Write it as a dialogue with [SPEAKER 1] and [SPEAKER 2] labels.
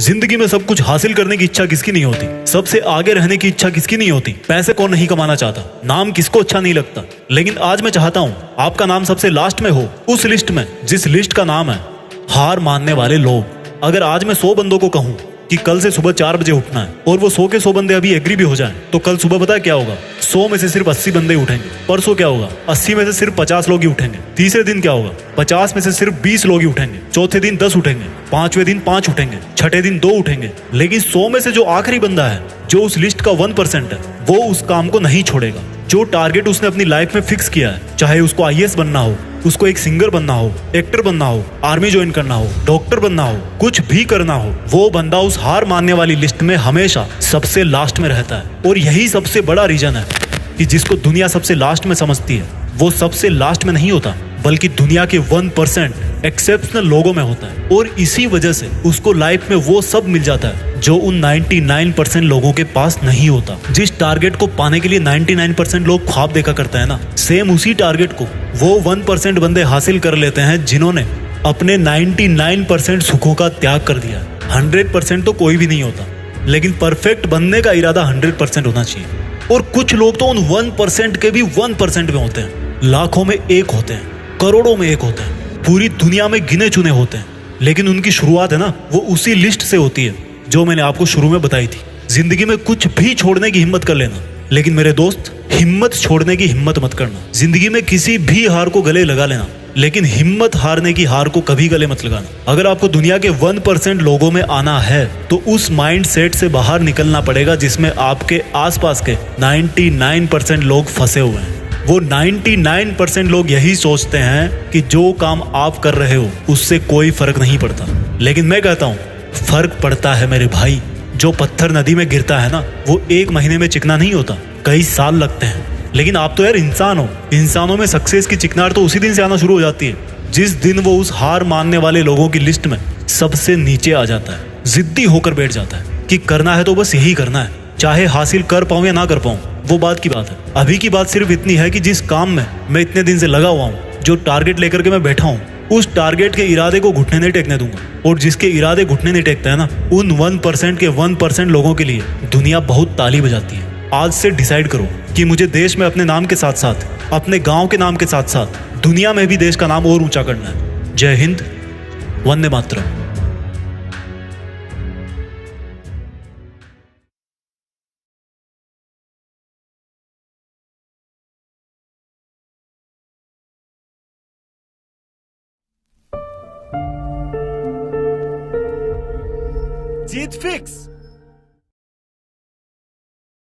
[SPEAKER 1] जिंदगी में सब कुछ हासिल करने की इच्छा किसकी नहीं होती? सबसे आगे रहने की इच्छा किसकी नहीं होती? पैसे कौन नहीं कमाना चाहता? नाम किसको अच्छा नहीं लगता? लेकिन आज मैं चाहता हूँ आपका नाम सबसे लास्ट में हो, उस लिस्ट में जिस लिस्ट का नाम है हार मानने वाले लोग। अगर आज मैं 100 बंदों को कहूँ कि कल से सुबह 4 बजे उठना है और वो 100 के 100 बंदे अभी एग्री भी हो जाएं, तो कल सुबह पता है क्या होगा? 100 में से सिर्फ 80 बंदे उठेंगे। परसों क्या होगा? 80 में से सिर्फ 50 लोग ही उठेंगे। तीसरे दिन क्या होगा? 50 में से सिर्फ 20 लोग ही उठेंगे। चौथे दिन 10 उठेंगे। पांचवें दिन 5 उठेंगे। छठे दिन 2 उठेंगे। लेकिन 100 में से जो आखिरी बंदा है, जो उस लिस्ट का 1% है, वो उस काम को नहीं छोड़ेगा। जो टारगेट उसने अपनी लाइफ में फिक्स किया है, चाहे उसको आईएएस बनना हो, उसको एक सिंगर बनना हो, एक्टर बनना हो, आर्मी ज्वाइन करना हो, डॉक्टर बनना हो, कुछ भी करना हो, वो बंदा उस हार मानने वाली लिस्ट में हमेशा सबसे लास्ट में रहता है। और यही सबसे बड़ा रीजन है कि जिसको दुनिया सबसे लास्ट में समझती है, वो सबसे लास्ट में नहीं होता, बल्कि दुनिया के 1% एक्सेप्शनल लोगों में होता है। और इसी वजह से उसको लाइफ में वो सब मिल जाता है जो उन 99% लोगों के पास नहीं होता। जिस टारगेट को पाने के लिए 99% लोग ख्वाब देखा करते हैं ना, सेम उसी टारगेट को वो 1% बंदे हासिल कर लेते हैं जिन्होंने अपने 99% सुखों का त्याग कर दिया। 100% तो कोई भी नहीं होता, लेकिन परफेक्ट बनने का इरादा 100% होना चाहिए। और कुछ लोग तो उन 1% के भी 1% में होते हैं, लाखों में एक होते हैं, करोड़ों में एक होते हैं, पूरी दुनिया में गिने चुने होते हैं। लेकिन उनकी शुरुआत है ना, वो उसी लिस्ट से होती है जो मैंने आपको शुरू में बताई थी। जिंदगी में कुछ भी छोड़ने की हिम्मत कर लेना, लेकिन मेरे दोस्त, हिम्मत छोड़ने की हिम्मत मत करना। जिंदगी में किसी भी हार को गले लगा लेना, लेकिन हिम्मत हारने की हार को कभी गले मत लगाना। अगर आपको दुनिया के 1% लोगों में आना है, तो उस माइंड सेट से बाहर निकलना पड़ेगा जिसमें आपके आसपास के 99% लोग फंसे हुए हैं। वो 99% लोग यही सोचते हैं कि जो काम आप कर रहे हो उससे कोई फर्क नहीं पड़ता। लेकिन मैं कहता हूँ फर्क पड़ता है मेरे भाई। जो पत्थर नदी में गिरता है ना, वो 1 महीने में चिकना नहीं होता, कई साल लगते हैं। लेकिन आप तो यार इंसान हो, इंसानों में सक्सेस की चिकनार तो उसी दिन से आना शुरू हो जाती है जिस दिन वो उस हार मानने वाले लोगों की लिस्ट में सबसे नीचे आ जाता है, जिद्दी होकर बैठ जाता है कि करना है तो बस यही करना है, चाहे हासिल कर पाऊं या ना कर पाऊं, वो बात की बात है। अभी की बात सिर्फ इतनी है कि जिस काम में मैं इतने दिन से लगा हुआ हूँ, जो टारगेट लेकर के मैं बैठा हूँ, उस टारगेट के इरादे को घुटने नहीं टेकने दूंगा। और जिसके इरादे घुटने नहीं टेकता है ना, उन 1% के 1% लोगों के लिए दुनिया बहुत ताली बजाती है। आज से डिसाइड करो कि मुझे देश में अपने नाम के साथ साथ, अपने गांव के नाम के साथ साथ, दुनिया में भी देश का नाम और ऊंचा करना है। जय हिंद, वंदे मातरम।
[SPEAKER 2] जीत फिक्स।